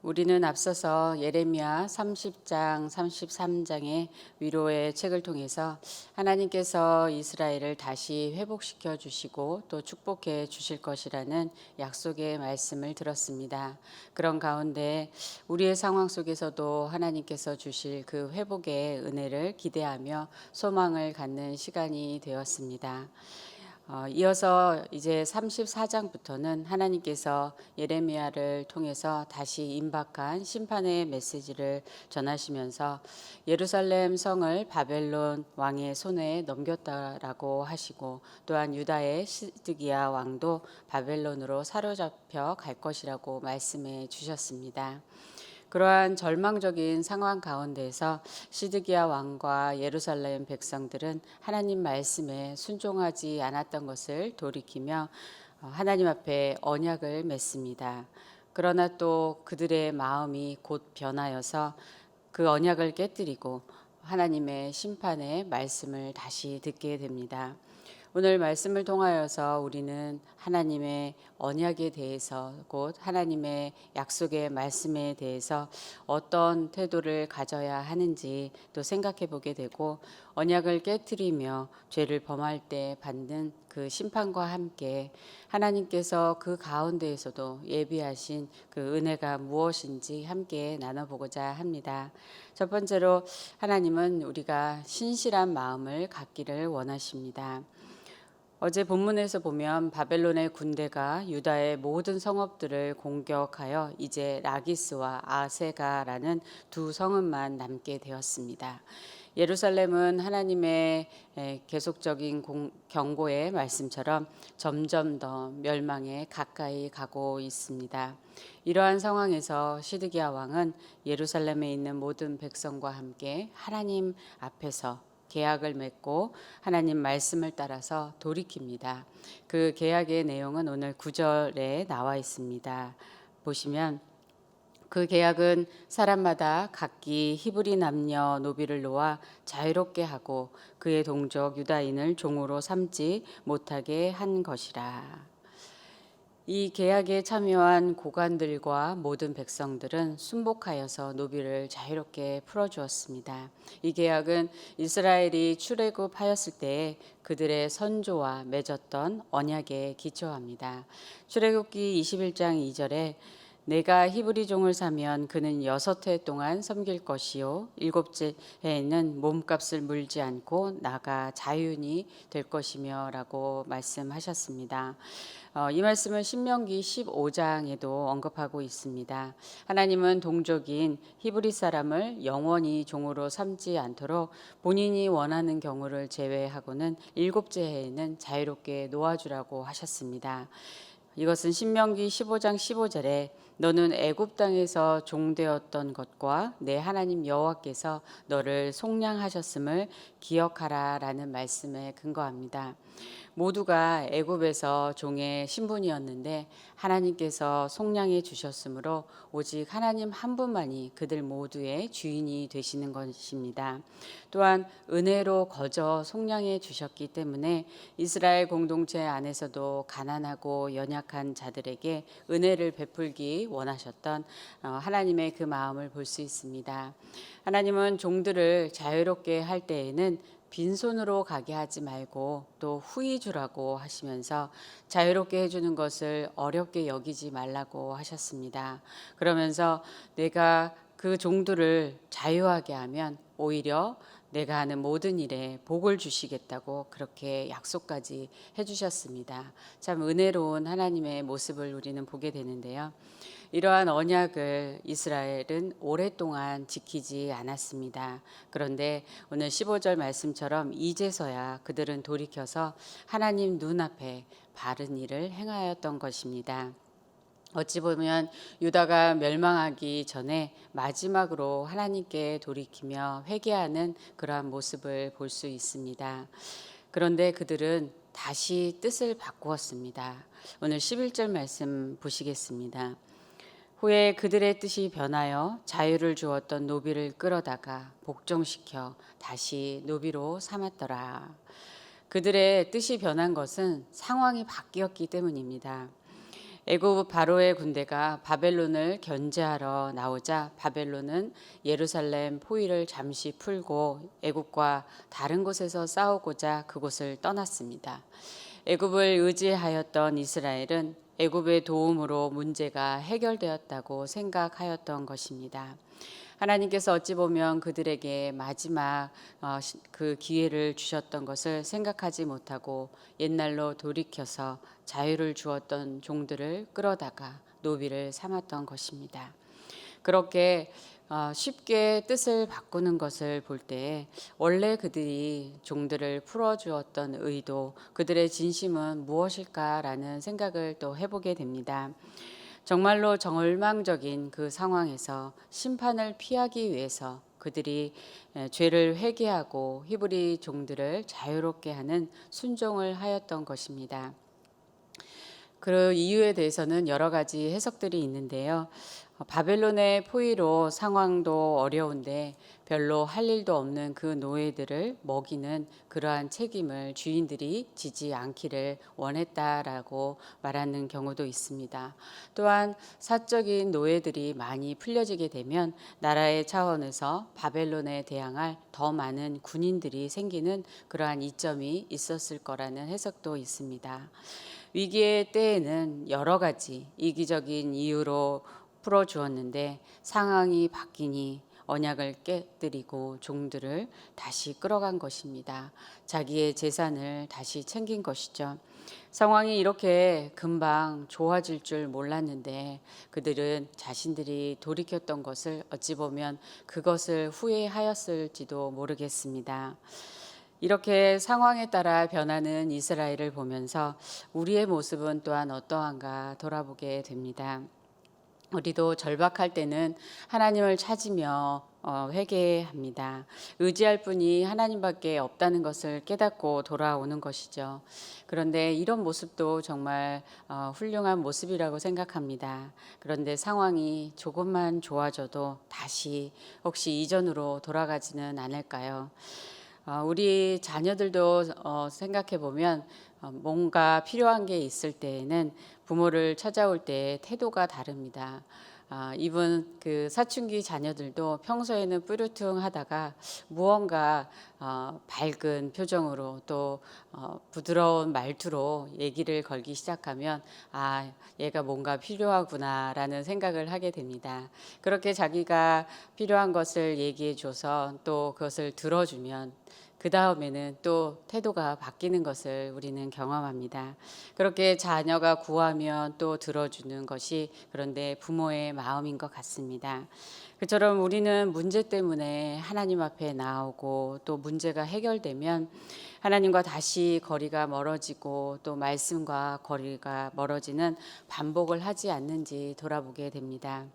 우리는 앞서서 예레미야 30장, 33장의 위로의 책을 통해서 하나님께서 이스라엘을 다시 회복시켜 주시고 또 축복해 주실 것이라는 약속의 말씀을 들었습니다. 그런 가운데 우리의 상황 속에서도 하나님께서 주실 그 회복의 은혜를 기대하며 소망을 갖는 시간이 되었습니다. 이어서 이제 34장부터는 하나님께서 예레미야를 통해서 다시 임박한 심판의 메시지를 전하시면서 예루살렘 성을 바벨론 왕의 손에 넘겼다라고 하시고, 또한 유다의 시드기야 왕도 바벨론으로 사로잡혀 갈 것이라고 말씀해 주셨습니다. 그러한 절망적인 상황 가운데에서 시드기야 왕과 예루살렘 백성들은 하나님 말씀에 순종하지 않았던 것을 돌이키며 하나님 앞에 언약을 맺습니다. 그러나 또 그들의 마음이 곧 변하여서 그 언약을 깨뜨리고 하나님의 심판의 말씀을 다시 듣게 됩니다. 오늘 말씀을 통하여서 우리는 하나님의 언약에 대해서, 곧 하나님의 약속의 말씀에 대해서 어떤 태도를 가져야 하는지 또 생각해 보게 되고, 언약을 깨뜨리며 죄를 범할 때 받는 그 심판과 함께 하나님께서 그 가운데에서도 예비하신 그 은혜가 무엇인지 함께 나눠보고자 합니다. 첫 번째로, 하나님은 우리가 신실한 마음을 갖기를 원하십니다. 어제 본문에서 보면 바벨론의 군대가 유다의 모든 성읍들을 공격하여 이제 라기스와 아세가라는 두 성읍만 남게 되었습니다. 예루살렘은 하나님의 계속적인 경고의 말씀처럼 점점 더 멸망에 가까이 가고 있습니다. 이러한 상황에서 시드기야 왕은 예루살렘에 있는 모든 백성과 함께 하나님 앞에서 계약을 맺고 하나님 말씀을 따라서 돌이킵니다. 그 계약의 내용은 오늘 9절에 나와 있습니다. 보시면 그 계약은 사람마다 각기 히브리 남녀 노비를 놓아 자유롭게 하고 그의 동족 유다인을 종으로 삼지 못하게 한 것이라. 이 계약에 참여한 고관들과 모든 백성들은 순복하여서 노비를 자유롭게 풀어주었습니다. 이 계약은 이스라엘이 출애굽하였을 때에 그들의 선조와 맺었던 언약에 기초합니다. 출애굽기 21장 2절에 내가 히브리 종을 사면 그는 6해 동안 섬길 것이요 7째 해에는 몸값을 물지 않고 나가 자유인이 될 것이며 라고 말씀하셨습니다. 이 말씀은 신명기 15장에도 언급하고 있습니다. 하나님은 동족인 히브리 사람을 영원히 종으로 삼지 않도록 본인이 원하는 경우를 제외하고는 7째 해에는 자유롭게 놓아주라고 하셨습니다. 이것은 신명기 15장 15절에 너는 애굽 땅에서 종되었던 것과 내 하나님 여호와께서 너를 속량하셨음을 기억하라라는 말씀에 근거합니다. 모두가 애굽에서 종의 신분이었는데 하나님께서 속량해 주셨으므로 오직 하나님 한 분만이 그들 모두의 주인이 되시는 것입니다. 또한 은혜로 거저 속량해 주셨기 때문에 이스라엘 공동체 안에서도 가난하고 연약한 자들에게 은혜를 베풀기 원하셨던 하나님의 그 마음을 볼 수 있습니다. 하나님은 종들을 자유롭게 할 때에는 빈손으로 가게 하지 말고 또 후히 주라고 하시면서 자유롭게 해주는 것을 어렵게 여기지 말라고 하셨습니다. 그러면서 내가 그 종들을 자유하게 하면 오히려 내가 하는 모든 일에 복을 주시겠다고 그렇게 약속까지 해주셨습니다. 참 은혜로운 하나님의 모습을 우리는 보게 되는데요. 이러한 언약을 이스라엘은 오랫동안 지키지 않았습니다. 그런데 오늘 15절 말씀처럼 이제서야 그들은 돌이켜서 하나님 눈앞에 바른 일을 행하였던 것입니다. 어찌 보면 유다가 멸망하기 전에 마지막으로 하나님께 돌이키며 회개하는 그러한 모습을 볼 수 있습니다. 그런데 그들은 다시 뜻을 바꾸었습니다. 오늘 11절 말씀 보시겠습니다. 후에 그들의 뜻이 변하여 자유를 주었던 노비를 끌어다가 복종시켜 다시 노비로 삼았더라. 그들의 뜻이 변한 것은 상황이 바뀌었기 때문입니다. 애굽 바로의 군대가 바벨론을 견제하러 나오자 바벨론은 예루살렘 포위를 잠시 풀고 애굽과 다른 곳에서 싸우고자 그곳을 떠났습니다. 애굽을 의지하였던 이스라엘은 애굽의 도움으로 문제가 해결되었다고 생각하였던 것입니다. 하나님께서 어찌 보면 그들에게 마지막 그 기회를 주셨던 것을 생각하지 못하고 옛날로 돌이켜서 자유를 주었던 종들을 끌어다가 노비를 삼았던 것입니다. 그렇게 쉽게 뜻을 바꾸는 것을 볼 때 원래 그들이 종들을 풀어주었던 의도, 그들의 진심은 무엇일까라는 생각을 또 해보게 됩니다. 정말로 절망적인 그 상황에서 심판을 피하기 위해서 그들이 죄를 회개하고 히브리 종들을 자유롭게 하는 순종을 하였던 것입니다. 그 이유에 대해서는 여러 가지 해석들이 있는데요. 바벨론의 포위로 상황도 어려운데 별로 할 일도 없는 그 노예들을 먹이는 그러한 책임을 주인들이 지지 않기를 원했다라고 말하는 경우도 있습니다. 또한 사적인 노예들이 많이 풀려지게 되면 나라의 차원에서 바벨론에 대항할 더 많은 군인들이 생기는 그러한 이점이 있었을 거라는 해석도 있습니다. 위기의 때에는 여러 가지 이기적인 이유로 풀어주었는데 상황이 바뀌니 언약을 깨뜨리고 종들을 다시 끌어간 것입니다. 자기의 재산을 다시 챙긴 것이죠. 상황이 이렇게 금방 좋아질 줄 몰랐는데 그들은 자신들이 돌이켰던 것을 어찌 보면 그것을 후회하였을지도 모르겠습니다. 이렇게 상황에 따라 변하는 이스라엘을 보면서 우리의 모습은 또한 어떠한가 돌아보게 됩니다. 우리도 절박할 때는 하나님을 찾으며 회개합니다. 의지할 분이 하나님밖에 없다는 것을 깨닫고 돌아오는 것이죠. 그런데 이런 모습도 정말 훌륭한 모습이라고 생각합니다. 그런데 상황이 조금만 좋아져도 다시 혹시 이전으로 돌아가지는 않을까요? 우리 자녀들도 생각해 보면 뭔가 필요한 게 있을 때에는 부모를 찾아올 때 태도가 다릅니다. 이분 그 사춘기 자녀들도 평소에는 뿌듯하다가 무언가 밝은 표정으로 또 부드러운 말투로 얘기를 걸기 시작하면 얘가 뭔가 필요하구나라는 생각을 하게 됩니다. 그렇게 자기가 필요한 것을 얘기해 줘서 또 그것을 들어주면 그 다음에는 또 태도가 바뀌는 것을 우리는 경험합니다. 그렇게 자녀가 구하면 또 들어주는 것이 그런데 부모의 마음인 것 같습니다. 그처럼 우리는 문제 때문에 하나님 앞에 나오고 또 문제가 해결되면 하나님과 다시 거리가 멀어지고 또 말씀과 거리가 멀어지는 반복을 하지 않는지 돌아보게 됩니다.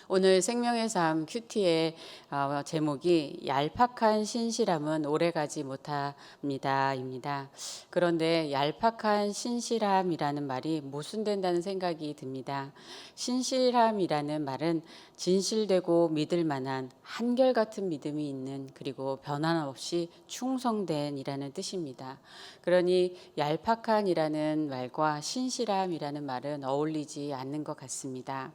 오늘 생명의 삶 큐티의 제목이 얄팍한 신실함은 오래가지 못합니다입니다. 그런데 얄팍한 신실함이라는 말이 모순된다는 생각이 듭니다. 신실함이라는 말은 진실되고 믿을 만한 한결같은 믿음이 있는 그리고 변함없이 충성된이라는 뜻입니다. 그러니 얄팍한이라는 말과 신실함이라는 말은 어울리지 않는 것 같습니다.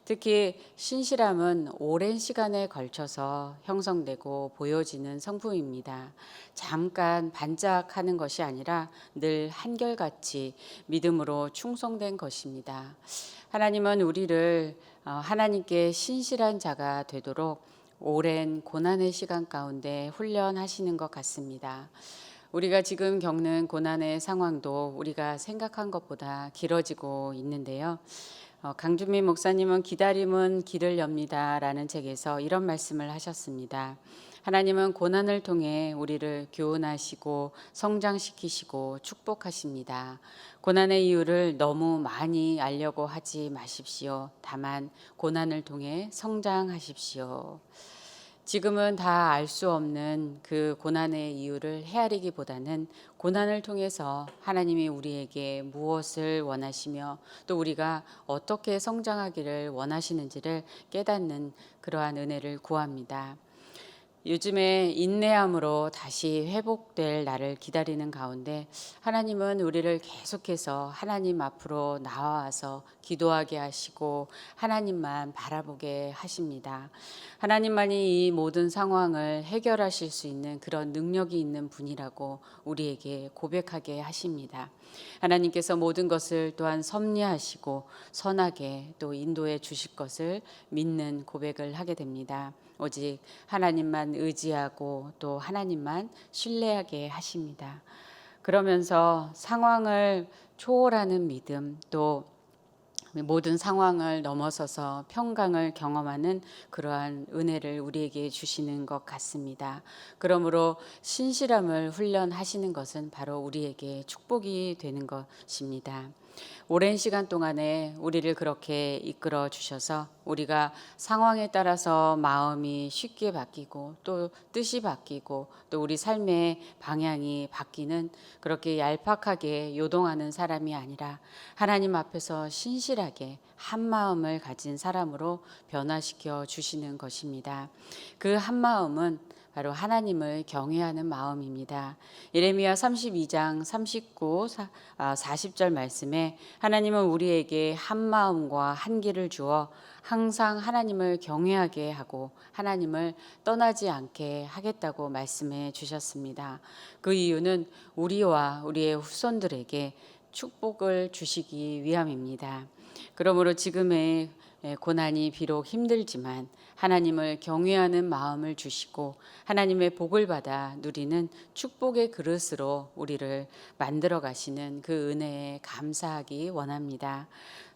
특히 신실함은 오랜 시간에 걸쳐서 형성되고 보여지는 성품입니다. 잠깐 반짝하는 것이 아니라 늘 한결같이 믿음으로 충성된 것입니다. 하나님은 우리를 하나님께 신실한 자가 되도록 오랜 고난의 시간 가운데 훈련하시는 것 같습니다. 우리가 지금 겪는 고난의 상황도 우리가 생각한 것보다 길어지고 있는데요. 강준민 목사님은 기다림은 길을 엽니다 라는 책에서 이런 말씀을 하셨습니다. 하나님은 고난을 통해 우리를 교훈하시고 성장시키시고 축복하십니다. 고난의 이유를 너무 많이 알려고 하지 마십시오. 다만 고난을 통해 성장하십시오. 지금은 다 알 수 없는 그 고난의 이유를 헤아리기보다는 고난을 통해서 하나님이 우리에게 무엇을 원하시며 또 우리가 어떻게 성장하기를 원하시는지를 깨닫는 그러한 은혜를 구합니다. 요즘에 인내함으로 다시 회복될 날을 기다리는 가운데 하나님은 우리를 계속해서 하나님 앞으로 나와서 기도하게 하시고 하나님만 바라보게 하십니다. 하나님만이 이 모든 상황을 해결하실 수 있는 그런 능력이 있는 분이라고 우리에게 고백하게 하십니다. 하나님께서 모든 것을 또한 섭리하시고 선하게 또 인도해 주실 것을 믿는 고백을 하게 됩니다. 오직 하나님만 의지하고 또 하나님만 신뢰하게 하십니다. 그러면서 상황을 초월하는 믿음, 또 모든 상황을 넘어서서 평강을 경험하는 그러한 은혜를 우리에게 주시는 것 같습니다. 그러므로 신실함을 훈련하시는 것은 바로 우리에게 축복이 되는 것입니다. 오랜 시간 동안에 우리를 그렇게 이끌어 주셔서 우리가 상황에 따라서 마음이 쉽게 바뀌고 또 뜻이 바뀌고 또 우리 삶의 방향이 바뀌는 그렇게 얄팍하게 요동하는 사람이 아니라 하나님 앞에서 신실하게 한 마음을 가진 사람으로 변화시켜 주시는 것입니다. 그 한 마음은 바로 하나님을 경외하는 마음입니다. 예레미야 32장 39, 40절 말씀에 하나님은 우리에게 한 마음과 한 길을 주어 항상 하나님을 경외하게 하고 하나님을 떠나지 않게 하겠다고 말씀해 주셨습니다. 그 이유는 우리와 우리의 후손들에게 축복을 주시기 위함입니다. 그러므로 지금의 고난이 비록 힘들지만 하나님을 경외하는 마음을 주시고 하나님의 복을 받아 누리는 축복의 그릇으로 우리를 만들어 가시는 그 은혜에 감사하기 원합니다.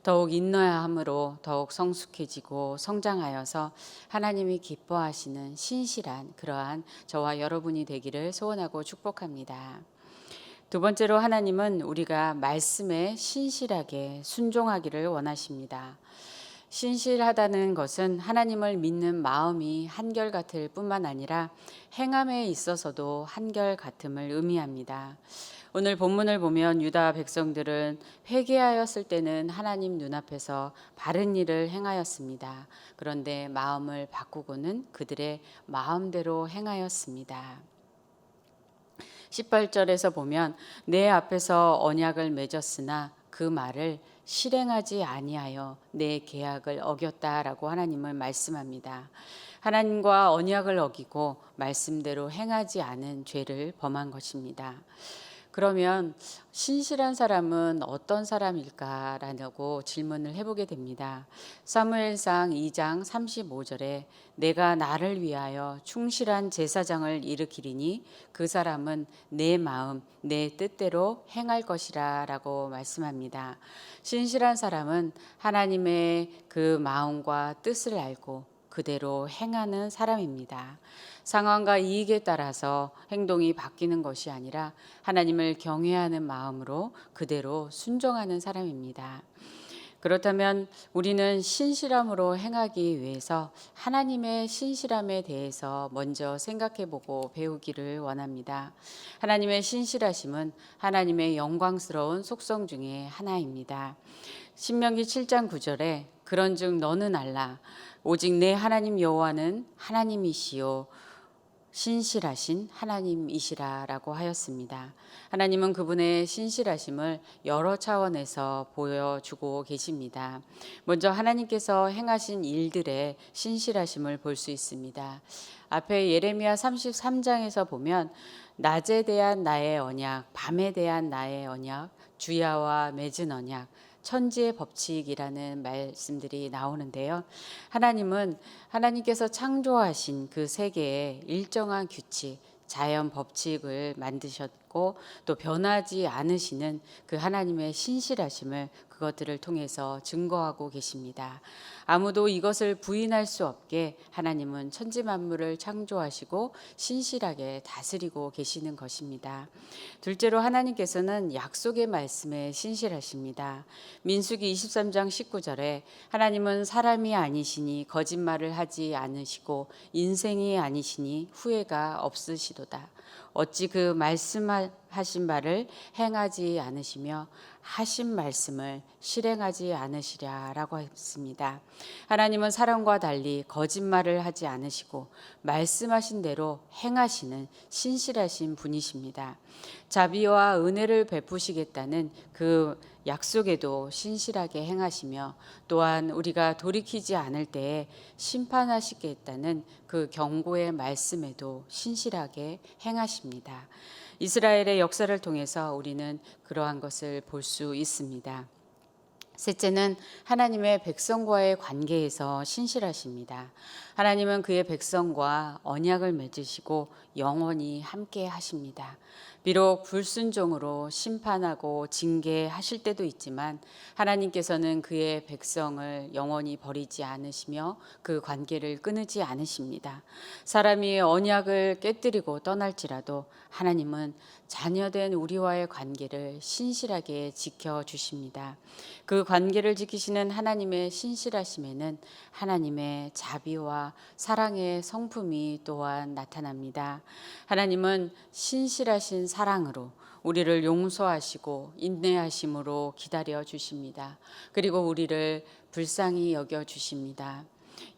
더욱 인내함으로 더욱 성숙해지고 성장하여서 하나님이 기뻐하시는 신실한 그러한 저와 여러분이 되기를 소원하고 축복합니다. 두 번째로 하나님은 우리가 말씀에 신실하게 순종하기를 원하십니다. 신실하다는 것은 하나님을 믿는 마음이 한결같을 뿐만 아니라 행함에 있어서도 한결같음을 의미합니다. 오늘 본문을 보면 유다 백성들은 회개하였을 때는 하나님 눈앞에서 바른 일을 행하였습니다. 그런데 마음을 바꾸고는 그들의 마음대로 행하였습니다. 18절에서 보면 내 앞에서 언약을 맺었으나 그 말을 실행하지 아니하여 내 계약을 어겼다라고 하나님은 말씀합니다. 하나님과 언약을 어기고 말씀대로 행하지 않은 죄를 범한 것입니다. 그러면 신실한 사람은 어떤 사람일까라고 질문을 해보게 됩니다. 사무엘상 2장 35절에 내가 나를 위하여 충실한 제사장을 일으키리니 그 사람은 내 마음 내 뜻대로 행할 것이라 라고 말씀합니다. 신실한 사람은 하나님의 그 마음과 뜻을 알고 그대로 행하는 사람입니다. 상황과 이익에 따라서 행동이 바뀌는 것이 아니라 하나님을 경외하는 마음으로 그대로 순종하는 사람입니다. 그렇다면 우리는 신실함으로 행하기 위해서 하나님의 신실함에 대해서 먼저 생각해보고 배우기를 원합니다. 하나님의 신실하심은 하나님의 영광스러운 속성 중에 하나입니다. 신명기 7장 9절에 그런즉 너는 알라 오직 내 하나님 여호와는 하나님이시요 신실하신 하나님이시라라고 하였습니다. 하나님은 그분의 신실하심을 여러 차원에서 보여주고 계십니다. 먼저 하나님께서 행하신 일들의 신실하심을 볼 수 있습니다. 앞에 예레미야 33장에서 보면 낮에 대한 나의 언약, 밤에 대한 나의 언약, 주야와 맺은 언약, 천지의 법칙이라는 말씀들이 나오는데요. 하나님께서 창조하신 그 세계에 일정한 규칙, 자연 법칙을 만드셨고 또 변하지 않으시는 그 하나님의 신실하심을 그것들을 통해서 증거하고 계십니다. 아무도 이것을 부인할 수 없게 하나님은 천지 만물을 창조하시고 신실하게 다스리고 계시는 것입니다. 둘째로 하나님께서는 약속의 말씀에 신실하십니다. 민수기 23장 19절에 하나님은 사람이 아니시니 거짓말을 하지 않으시고 인생이 아니시니 후회가 없으시도다. 어찌 그 말씀하신 바를 행하지 않으시며 하신 말씀을 실행하지 않으시랴라고 했습니다. 하나님은 사람과 달리 거짓말을 하지 않으시고 말씀하신 대로 행하시는 신실하신 분이십니다. 자비와 은혜를 베푸시겠다는 그 약속에도 신실하게 행하시며 또한 우리가 돌이키지 않을 때에 심판하시겠다는 그 경고의 말씀에도 신실하게 행하십니다. 이스라엘의 역사를 통해서 우리는 그러한 것을 볼 수 있습니다. 셋째는 하나님의 백성과의 관계에서 신실하십니다. 하나님은 그의 백성과 언약을 맺으시고 영원히 함께 하십니다. 비록 불순종으로 심판하고 징계하실 때도 있지만 하나님께서는 그의 백성을 영원히 버리지 않으시며 그 관계를 끊지 않으십니다. 사람이 언약을 깨뜨리고 떠날지라도 하나님은 자녀된 우리와의 관계를 신실하게 지켜주십니다. 그 관계를 지키시는 하나님의 신실하심에는 하나님의 자비와 사랑의 성품이 또한 나타납니다. 하나님은 신실하신 사랑으로 우리를 용서하시고 인내하심으로 기다려 주십니다. 그리고 우리를 불쌍히 여겨 주십니다.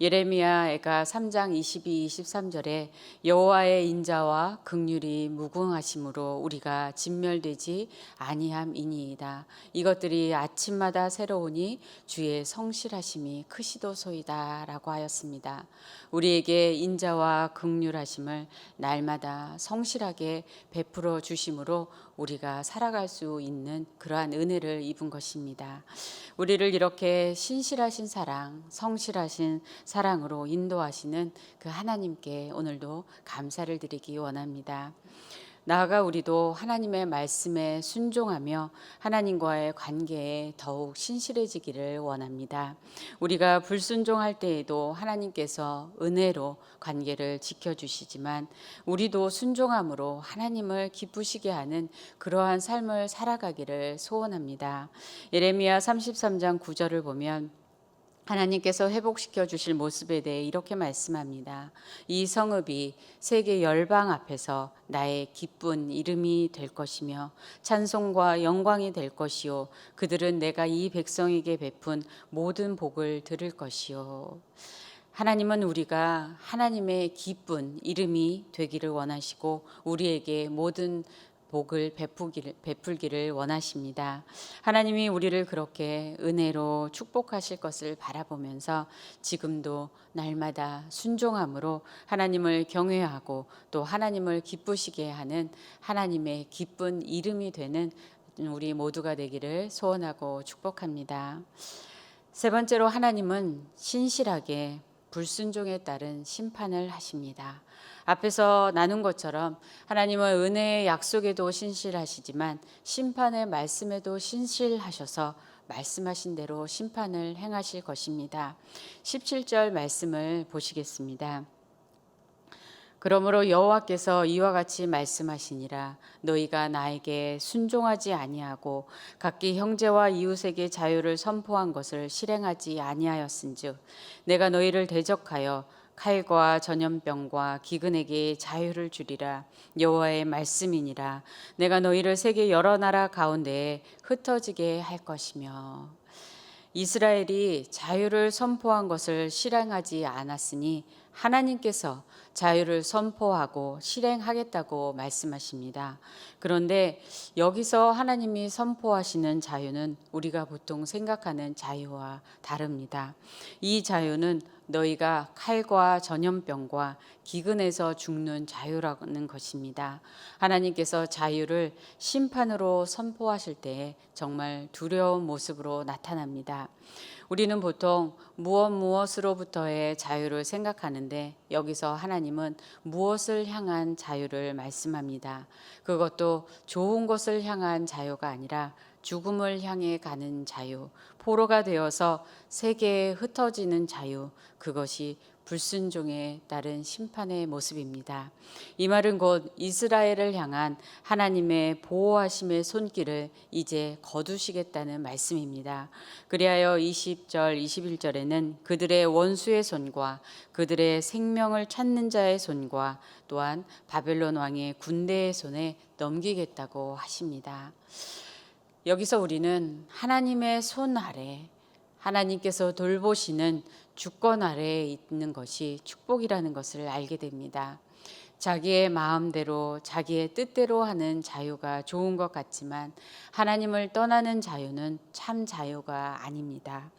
예레미야가 3장 22, 23절에 여호와의 인자와 긍휼이 무궁하심으로 우리가 진멸되지 아니함이니이다. 이것들이 아침마다 새로우니 주의 성실하심이 크시도소이다 라고 하였습니다. 우리에게 인자와 긍휼하심을 날마다 성실하게 베풀어 주심으로 우리가 살아갈 수 있는 그러한 은혜를 입은 것입니다. 우리를 이렇게 신실하신 사랑, 성실하신 사랑으로 인도하시는 그 하나님께 오늘도 감사를 드리기 원합니다. 나아가 우리도 하나님의 말씀에 순종하며 하나님과의 관계에 더욱 신실해지기를 원합니다. 우리가 불순종할 때에도 하나님께서 은혜로 관계를 지켜주시지만 우리도 순종함으로 하나님을 기쁘시게 하는 그러한 삶을 살아가기를 소원합니다. 예레미야 33장 9절을 보면 하나님께서 회복시켜 주실 모습에 대해 이렇게 말씀합니다. 이 성읍이 세계 열방 앞에서 나의 기쁜 이름이 될 것이며 찬송과 영광이 될 것이요 그들은 내가 이 백성에게 베푼 모든 복을 들을 것이요. 하나님은 우리가 하나님의 기쁜 이름이 되기를 원하시고 우리에게 모든 복을 베풀기를 원하십니다. 하나님이 우리를 그렇게 은혜로 축복하실 것을 바라보면서 지금도 날마다 순종함으로 하나님을 경외하고 또 하나님을 기쁘시게 하는 하나님의 기쁜 이름이 되는 우리 모두가 되기를 소원하고 축복합니다. 세 번째로 하나님은 신실하게 불순종에 따른 심판을 하십니다. 앞에서 나눈 것처럼 하나님은 은혜의 약속에도 신실하시지만 심판의 말씀에도 신실하셔서 말씀하신 대로 심판을 행하실 것입니다. 17절 말씀을 보시겠습니다. 그러므로 여호와께서 이와 같이 말씀하시니라 너희가 나에게 순종하지 아니하고 각기 형제와 이웃에게 자유를 선포한 것을 실행하지 아니하였은즉 내가 너희를 대적하여 칼과 전염병과 기근에게 자유를 주리라 여호와의 말씀이니라 내가 너희를 세계 여러 나라 가운데에 흩어지게 할 것이며 이스라엘이 자유를 선포한 것을 실행하지 않았으니 하나님께서 자유를 선포하고 실행하겠다고 말씀하십니다. 그런데 여기서 하나님이 선포하시는 자유는 우리가 보통 생각하는 자유와 다릅니다. 이 자유는 너희가 칼과 전염병과 기근에서 죽는 자유라는 것입니다. 하나님께서 자유를 심판으로 선포하실 때에 정말 두려운 모습으로 나타납니다. 우리는 보통 무엇으로부터의 자유를 생각하는데 여기서 하나님은 무엇을 향한 자유를 말씀합니다. 그것도 좋은 것을 향한 자유가 아니라 죽음을 향해 가는 자유, 포로가 되어서 세계에 흩어지는 자유, 그것이 불순종에 따른 심판의 모습입니다. 이 말은 곧 이스라엘을 향한 하나님의 보호하심의 손길을 이제 거두시겠다는 말씀입니다. 그리하여 20절, 21절에는 그들의 원수의 손과 그들의 생명을 찾는 자의 손과 또한 바벨론 왕의 군대의 손에 넘기겠다고 하십니다. 여기서 우리는 하나님의 손 아래, 하나님께서 돌보시는 주권 아래에 있는 것이 축복이라는 것을 알게 됩니다. 자기의 마음대로 자기의 뜻대로 하는 자유가 좋은 것 같지만 하나님을 떠나는 자유는 참 자유가 아닙니다.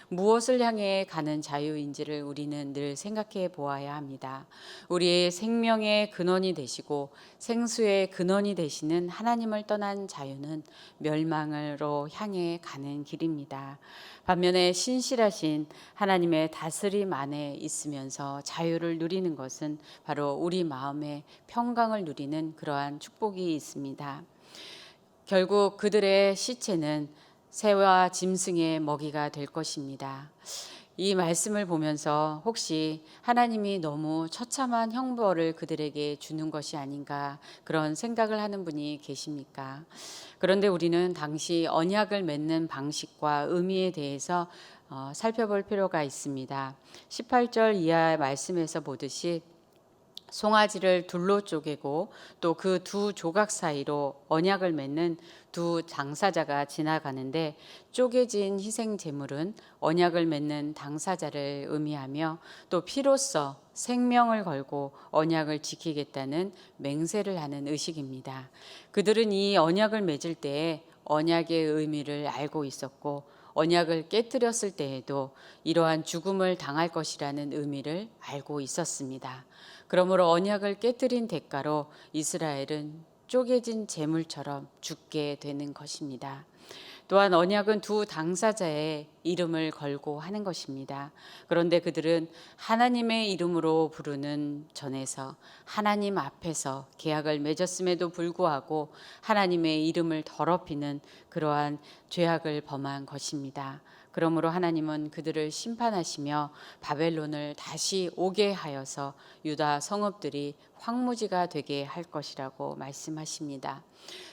무엇을 향해 가는 자유인지를 우리는 늘 생각해 보아야 합니다. 우리의 생명의 근원이 되시고 생수의 근원이 되시는 하나님을 떠난 자유는 멸망으로 향해 가는 길입니다. 반면에 신실하신 하나님의 다스림 안에 있으면서 자유를 누리는 것은 바로 우리 마음의 평강을 누리는 그러한 축복이 있습니다. 결국 그들의 시체는 새와 짐승의 먹이가 될 것입니다. 이 말씀을 보면서 혹시 하나님이 너무 처참한 형벌을 그들에게 주는 것이 아닌가 그런 생각을 하는 분이 계십니까? 그런데 우리는 당시 언약을 맺는 방식과 의미에 대해서 살펴볼 필요가 있습니다. 18절 이하 말씀에서 보듯이 송아지를 둘로 쪼개고 또 그 두 조각 사이로 언약을 맺는 두 당사자가 지나가는데 쪼개진 희생 제물은 언약을 맺는 당사자를 의미하며 또 피로써 생명을 걸고 언약을 지키겠다는 맹세를 하는 의식입니다. 그들은 이 언약을 맺을 때에 언약의 의미를 알고 있었고 언약을 깨뜨렸을 때에도 이러한 죽음을 당할 것이라는 의미를 알고 있었습니다. 그러므로 언약을 깨뜨린 대가로 이스라엘은 쪼개진 재물처럼 죽게 되는 것입니다. 또한 언약은 두 당사자의 이름을 걸고 하는 것입니다. 그런데 그들은 하나님의 이름으로 부르는 전에서 하나님 앞에서 계약을 맺었음에도 불구하고 하나님의 이름을 더럽히는 그러한 죄악을 범한 것입니다. 그러므로 하나님은 그들을 심판하시며 바벨론을 다시 오게 하여서 유다 성읍들이 황무지가 되게 할 것이라고 말씀하십니다.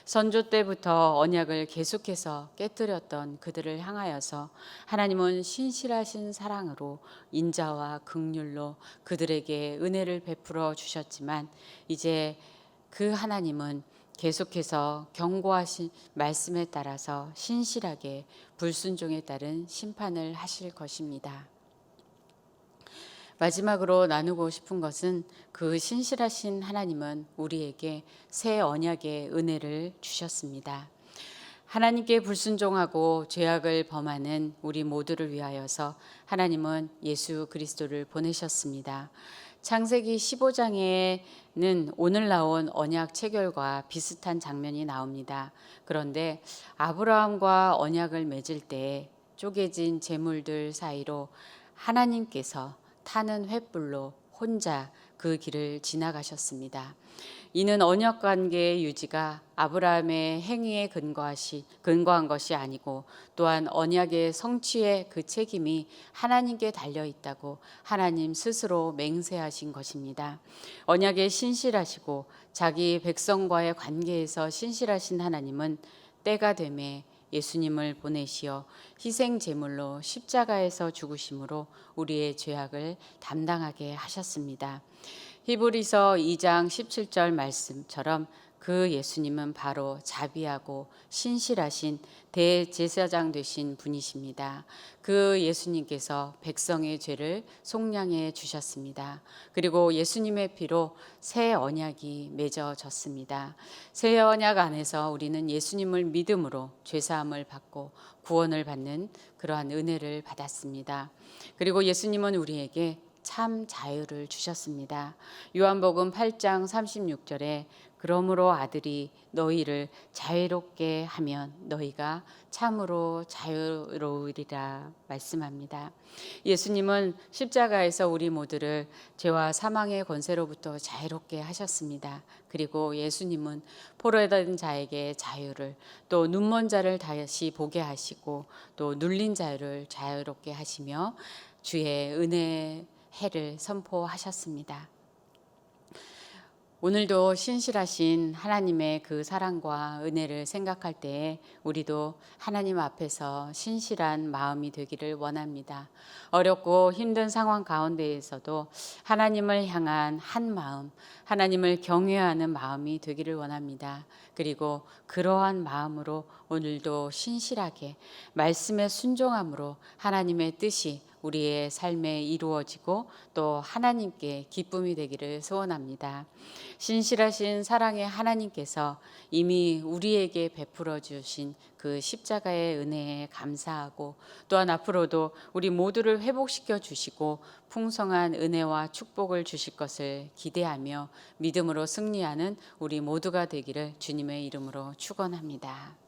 선조 때부터 언약을 계속해서 깨뜨렸던 그들을 향하여서 하나님은 신실하신 사랑으로 인자와 긍휼로 그들에게 은혜를 베풀어 주셨지만 이제 그 하나님은 계속해서 경고하신 말씀에 따라서 신실하게 불순종에 따른 심판을 하실 것입니다. 마지막으로 나누고 싶은 것은 그 신실하신 하나님은 우리에게 새 언약의 은혜를 주셨습니다. 하나님께 불순종하고 죄악을 범하는 우리 모두를 위하여서 하나님은 예수 그리스도를 보내셨습니다. 창세기 15장에는 오늘 나온 언약 체결과 비슷한 장면이 나옵니다. 그런데 아브라함과 언약을 맺을 때 쪼개진 재물들 사이로 하나님께서 타는 횃불로 혼자 그 길을 지나가셨습니다. 이는 언약 관계의 유지가 아브라함의 행위에 근거한 것이 아니고 또한 언약의 성취의 그 책임이 하나님께 달려 있다고 하나님 스스로 맹세하신 것입니다. 언약에 신실하시고 자기 백성과의 관계에서 신실하신 하나님은 때가 되매 예수님을 보내시어 희생 제물로 십자가에서 죽으심으로 우리의 죄악을 담당하게 하셨습니다. 히브리서 2장 17절 말씀처럼 그 예수님은 바로 자비하고 신실하신 대제사장 되신 분이십니다. 그 예수님께서 백성의 죄를 속량해 주셨습니다. 그리고 예수님의 피로 새 언약이 맺어졌습니다. 새 언약 안에서 우리는 예수님을 믿음으로 죄사함을 받고 구원을 받는 그러한 은혜를 받았습니다. 그리고 예수님은 우리에게 참 자유를 주셨습니다. 요한복음 8장 36절에 그러므로 아들이 너희를 자유롭게 하면 너희가 참으로 자유로우리라 말씀합니다. 예수님은 십자가에서 우리 모두를 죄와 사망의 권세로부터 자유롭게 하셨습니다. 그리고 예수님은 포로된 자에게 자유를 또 눈먼 자를 다시 보게 하시고 또 눌린 자를 자유롭게 하시며 주의 은혜 해를 선포하셨습니다. 오늘도 신실하신 하나님의 그 사랑과 은혜를 생각할 때에 우리도 하나님 앞에서 신실한 마음이 되기를 원합니다. 어렵고 힘든 상황 가운데에서도 하나님을 향한 한 마음, 하나님을 경외하는 마음이 되기를 원합니다. 그리고 그러한 마음으로 오늘도 신실하게 말씀에 순종함으로 하나님의 뜻이 우리의 삶에 이루어지고 또 하나님께 기쁨이 되기를 소원합니다. 신실하신 사랑의 하나님께서 이미 우리에게 베풀어 주신 그 십자가의 은혜에 감사하고 또한 앞으로도 우리 모두를 회복시켜 주시고 풍성한 은혜와 축복을 주실 것을 기대하며 믿음으로 승리하는 우리 모두가 되기를 주님의 이름으로 축원합니다.